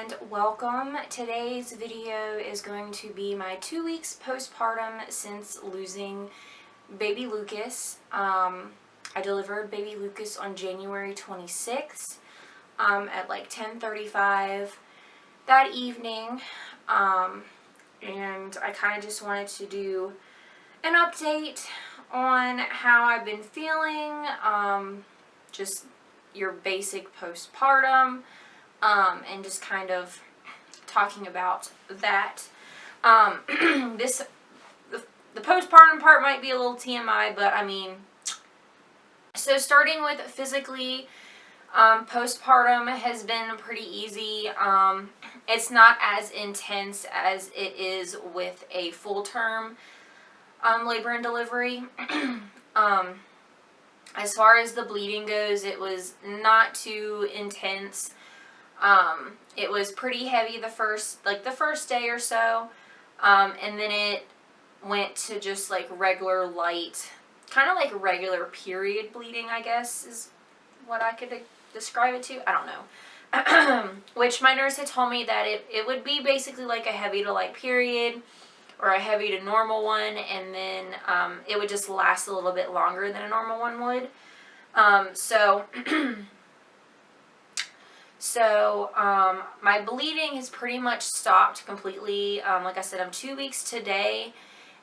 and welcome. Today's video is going to be my 2 weeks postpartum since losing baby Lucas. I delivered baby Lucas on January 26th at like 10:35 that evening, and I kind of just wanted to do an update on how I've been feeling, just your basic postpartum, and just kind of talking about that. The postpartum part might be a little TMI, but I mean, so starting with physically, postpartum has been pretty easy. It's not as intense as it is with a full-term labor and delivery. As far as the bleeding goes, it was not too intense. It was pretty heavy the first day or so, and then it went to just like regular light, kind of like regular period bleeding, I guess is what I could describe it to. I don't know. Which my nurse had told me that it would be basically like a heavy to light period, or a heavy to normal one, and then it would just last a little bit longer than a normal one would. So my bleeding has pretty much stopped completely. Like I said, I'm 2 weeks today,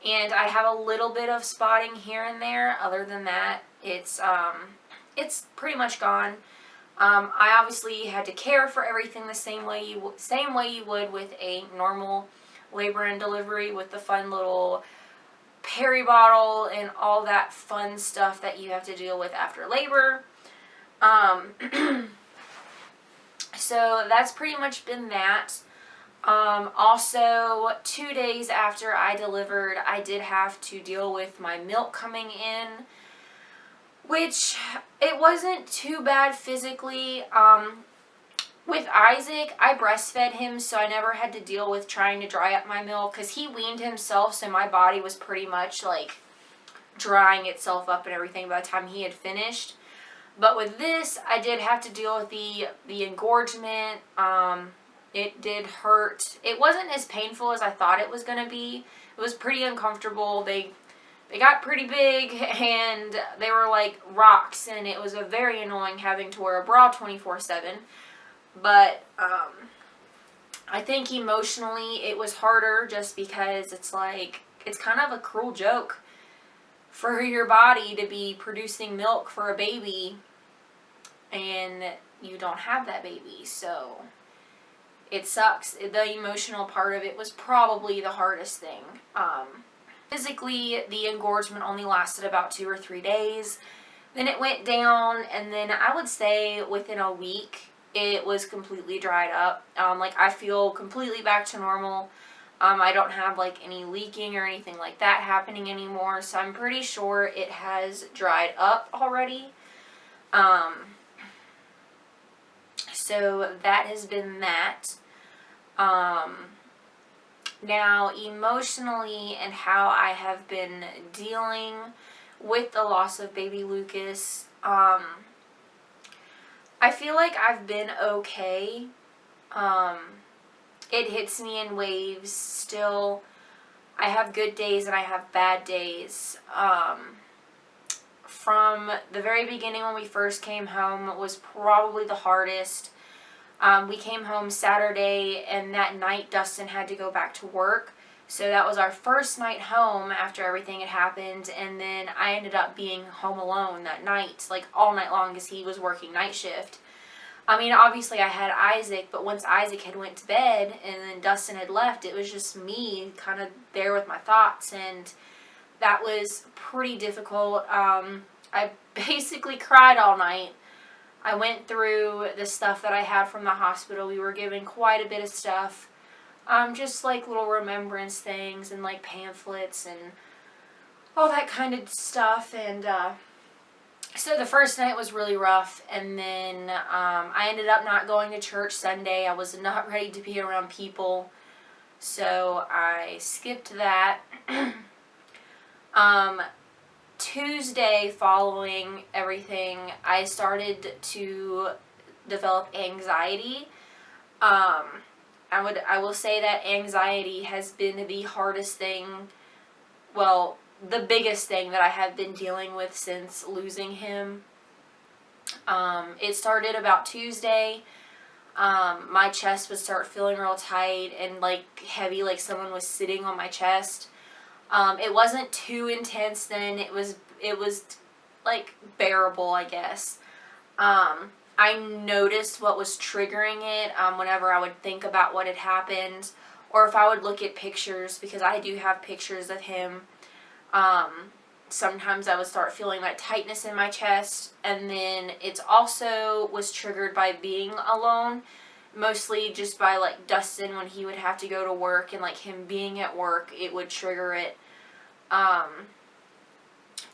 and I have a little bit of spotting here and there. Other than that, it's pretty much gone. I obviously had to care for everything the same way you would with a normal labor and delivery, with the fun little peri bottle and all that fun stuff that you have to deal with after labor. So that's pretty much been that. Also, 2 days after I delivered, I did have to deal with my milk coming in, which it wasn't too bad physically. With Isaac, I breastfed him, so I never had to deal with trying to dry up my milk, because he weaned himself, so my body was pretty much like drying itself up and everything by the time he had finished. But with this, I did have to deal with the engorgement. It did hurt. It wasn't as painful as I thought it was going to be. It was pretty uncomfortable. They got pretty big, and they were like rocks, and it was a very annoying having to wear a bra 24/7. But I think emotionally it was harder, just because it's like, it's kind of a cruel joke for your body to be producing milk for a baby and you don't have that baby. So it sucks. The emotional part of it was probably the hardest thing. Physically, the engorgement only lasted about 2 or 3 days. Then it went down, and then I would say within a week it was completely dried up. Like, I feel completely back to normal. I don't have like any leaking or anything like that happening anymore, so I'm pretty sure it has dried up already. So that has been that. Now, emotionally, and how I have been dealing with the loss of baby Lucas, I feel like I've been okay. It hits me in waves still. I have good days and I have bad days. From the very beginning, when we first came home, was probably the hardest. We came home Saturday, and that night Dustin had to go back to work. So that was our first night home after everything had happened, and then I ended up being home alone that night, like all night long, because he was working night shift. I mean, obviously I had Isaac, but once Isaac had went to bed and then Dustin had left, it was just me kind of there with my thoughts, and that was pretty difficult. I basically cried all night. I went through the stuff that I had from the hospital. We were given quite a bit of stuff. Just like little remembrance things and like pamphlets and all that kind of stuff. And so the first night was really rough, and then I ended up not going to church Sunday. I was not ready to be around people, so I skipped that. Tuesday, following everything, I started to develop anxiety. I will say that anxiety has been the hardest thing, well, the biggest thing that I have been dealing with since losing him. It started about Tuesday. My chest would start feeling real tight and like heavy, like someone was sitting on my chest. It wasn't too intense then. It was like bearable, I guess. I noticed what was triggering it whenever I would think about what had happened, or if I would look at pictures, because I do have pictures of him. Sometimes I would start feeling that tightness in my chest, and then it's also was triggered by being alone, mostly just by like Dustin when he would have to go to work, and like him being at work, it would trigger it.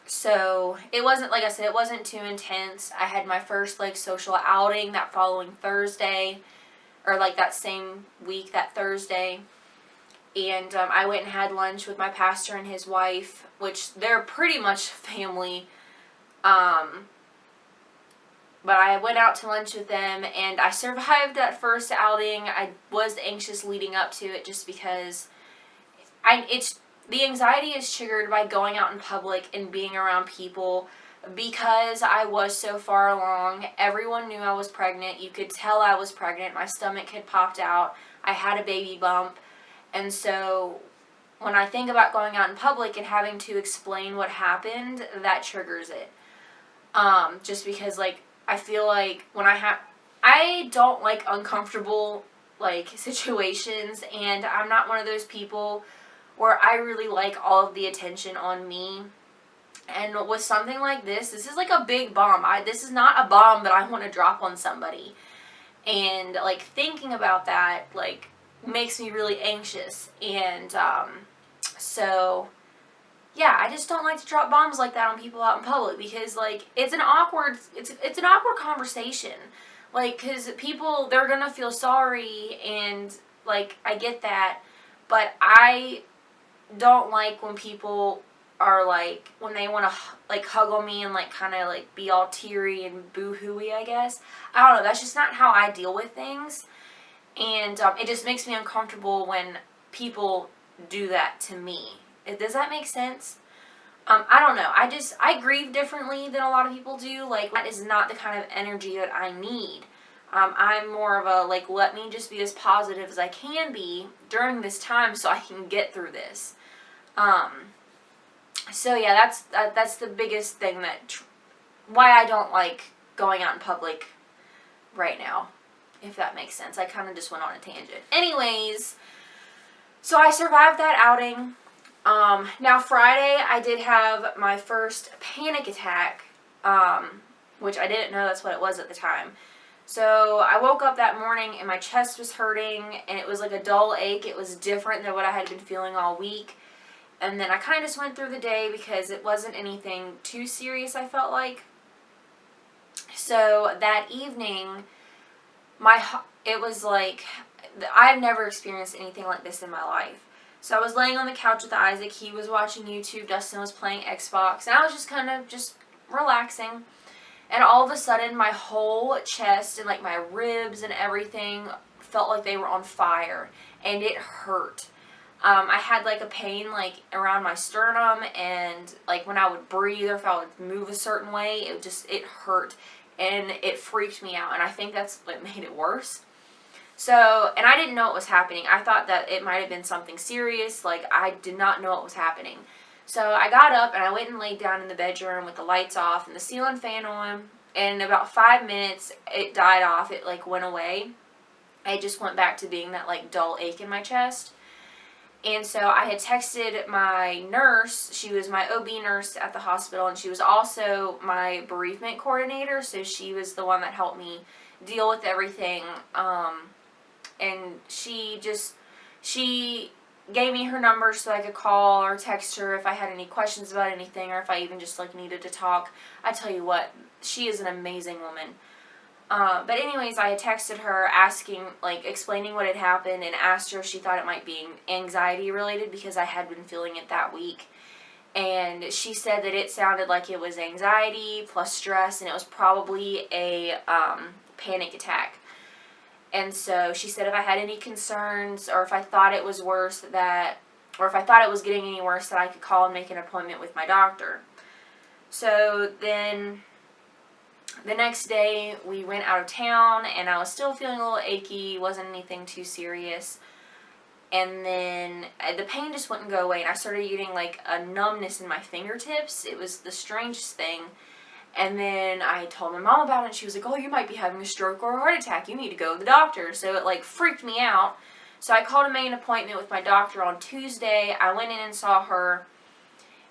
So it wasn't, like I said, it wasn't too intense. I had my first like social outing that following Thursday, or like that same week, that Thursday. And I went and had lunch with my pastor and his wife, which they're pretty much family. But I went out to lunch with them, and I survived that first outing. I was anxious leading up to it just because the anxiety is triggered by going out in public and being around people. Because I was so far along, everyone knew I was pregnant. You could tell I was pregnant. My stomach had popped out. I had a baby bump. And so when I think about going out in public and having to explain what happened, that triggers it. Just because, like, I feel like when I don't like uncomfortable, like, situations, and I'm not one of those people where I really like all of the attention on me. And with something like this is like a big bomb. This is not a bomb that I want to drop on somebody. And, like, thinking about that, like, makes me really anxious. And so yeah, I just don't like to drop bombs like that on people out in public, because like it's an awkward conversation, like, because people, they're gonna feel sorry, and like I get that, but I don't like when people are like, when they want to like hug on me and like kind of like be all teary and boo-hooey, I guess. I don't know, that's just not how I deal with things. And it just makes me uncomfortable when people do that to me. Does that make sense? I don't know. I grieve differently than a lot of people do. Like, that is not the kind of energy that I need. I'm more of a, like, let me just be as positive as I can be during this time so I can get through this. So yeah, that's the biggest thing why I don't like going out in public right now. If that makes sense. I kind of just went on a tangent. Anyways, so I survived that outing. Now Friday, I did have my first panic attack, which I didn't know that's what it was at the time. So I woke up that morning and my chest was hurting, and it was like a dull ache. It was different than what I had been feeling all week. And then I kind of just went through the day because it wasn't anything too serious, I felt like. So that evening, it was like, I've never experienced anything like this in my life. So I was laying on the couch with Isaac. He was watching YouTube. Dustin was playing Xbox. And I was just kind of just relaxing. And all of a sudden, my whole chest and like my ribs and everything felt like they were on fire. And it hurt. I had like a pain like around my sternum. And like when I would breathe or if I would move a certain way, it hurt. And it freaked me out, and I think that's what made it worse. So, and I didn't know what was happening. I thought that it might have been something serious. Like, I did not know what was happening. So I got up, and I went and laid down in the bedroom with the lights off and the ceiling fan on. And in about 5 minutes, it died off. It, like, went away. I just went back to being that, like, dull ache in my chest. And so I had texted my nurse. She was my OB nurse at the hospital, and she was also my bereavement coordinator, so she was the one that helped me deal with everything. And she gave me her number so I could call or text her if I had any questions about anything, or if I even just like needed to talk. I tell you what, she is an amazing woman. But anyways, I had texted her asking, like, explaining what had happened, and asked her if she thought it might be anxiety related, because I had been feeling it that week. And she said that it sounded like it was anxiety plus stress, and it was probably a panic attack. And so she said if I had any concerns, or if I thought it was worse that, or if I thought it was getting any worse, that I could call and make an appointment with my doctor. So then the next day we went out of town, and I was still feeling a little achy, wasn't anything too serious. And then the pain just wouldn't go away, and I started getting like a numbness in my fingertips. It was the strangest thing. And then I told my mom about it, and she was like, oh, you might be having a stroke or a heart attack. You need to go to the doctor. So it like freaked me out. So I called and made an appointment with my doctor on Tuesday. I went in and saw her,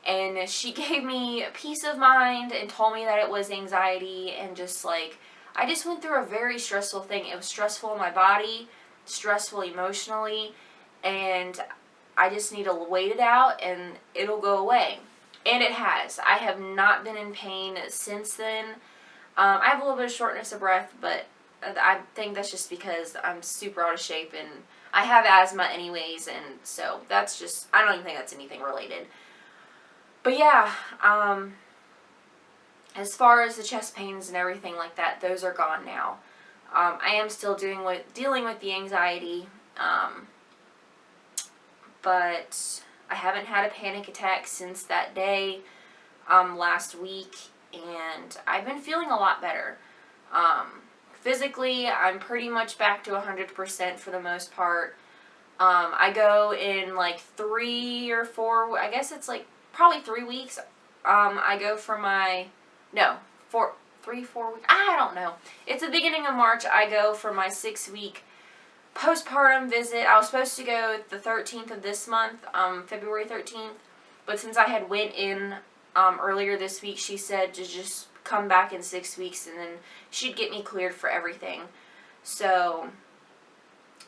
and she gave me peace of mind and told me that it was anxiety, and just like, I just went through a very stressful thing. It was stressful in my body, stressful emotionally, and I just need to wait it out and it'll go away. And it has. I have not been in pain since then. I have a little bit of shortness of breath, but I think that's just because I'm super out of shape, and I have asthma anyways, and so that's just, I don't even think that's anything related. But yeah, as far as the chest pains and everything like that, those are gone now. I am still dealing with the anxiety, but I haven't had a panic attack since that day last week, and I've been feeling a lot better. Physically, I'm pretty much back to 100% for the most part. I go in like 3 or 4, I guess it's like probably 3 weeks. I go for my, no, 4 weeks, I don't know. It's the beginning of March. I go for my 6-week postpartum visit. I was supposed to go the 13th of this month, February 13th, but since I had went in earlier this week, she said to just come back in 6 weeks, and then she'd get me cleared for everything. So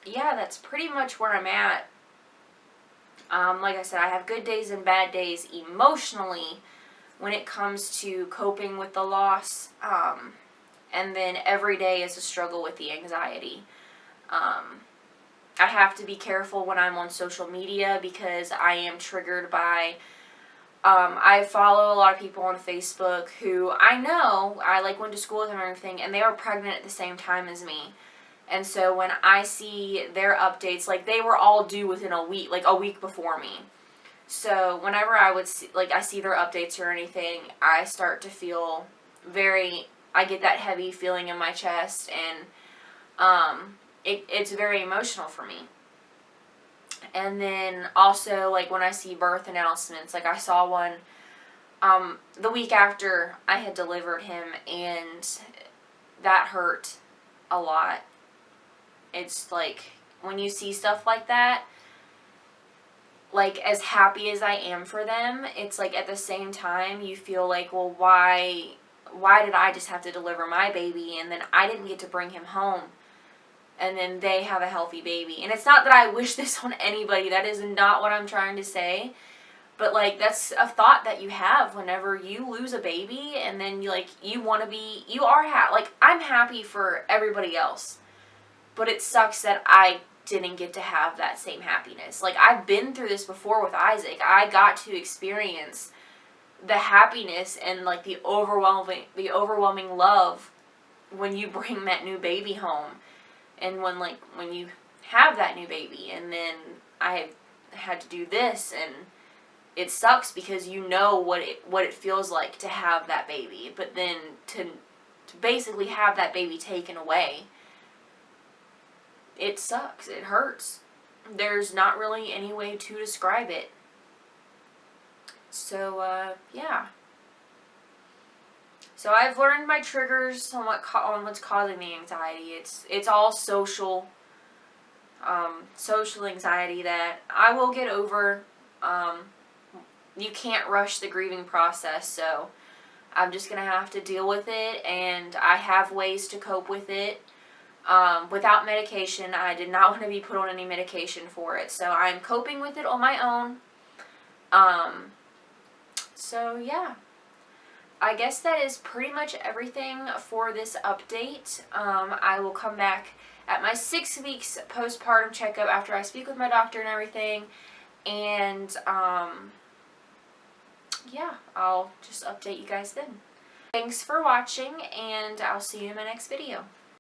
yeah, that's pretty much where I'm at. Like I said, I have good days and bad days emotionally when it comes to coping with the loss, and then every day is a struggle with the anxiety. I have to be careful when I'm on social media, because I am triggered by, I follow a lot of people on Facebook who I know, I like went to school with them and everything, and they were pregnant at the same time as me. And so when I see their updates, like they were all due within a week, like a week before me. So whenever I would see, like I see their updates or anything, I start to feel I get that heavy feeling in my chest, and it's very emotional for me. And then also, like when I see birth announcements, like I saw one the week after I had delivered him, and that hurt a lot. It's like when you see stuff like that, like as happy as I am for them, it's like at the same time you feel like, well, why did I just have to deliver my baby, and then I didn't get to bring him home, and then they have a healthy baby? And it's not that I wish this on anybody. That is not what I'm trying to say. But like, that's a thought that you have whenever you lose a baby, and then you want to be, like, I'm happy for everybody else, but it sucks that I didn't get to have that same happiness. Like, I've been through this before with Isaac. I got to experience the happiness and like the overwhelming love when you bring that new baby home, and when you have that new baby. And then I had to do this, and it sucks because you know what it feels like to have that baby, but then to basically have that baby taken away, it sucks. It hurts. There's not really any way to describe it. So, yeah. So I've learned my triggers on what's causing the anxiety. It's all social anxiety that I will get over. You can't rush the grieving process, so I'm just going to have to deal with it, and I have ways to cope with it. Without medication. I did not want to be put on any medication for it, so I'm coping with it on my own. So yeah, I guess that is pretty much everything for this update. I will come back at my 6 weeks postpartum checkup after I speak with my doctor and everything, and yeah, I'll just update you guys then. Thanks for watching, and I'll see you in my next video.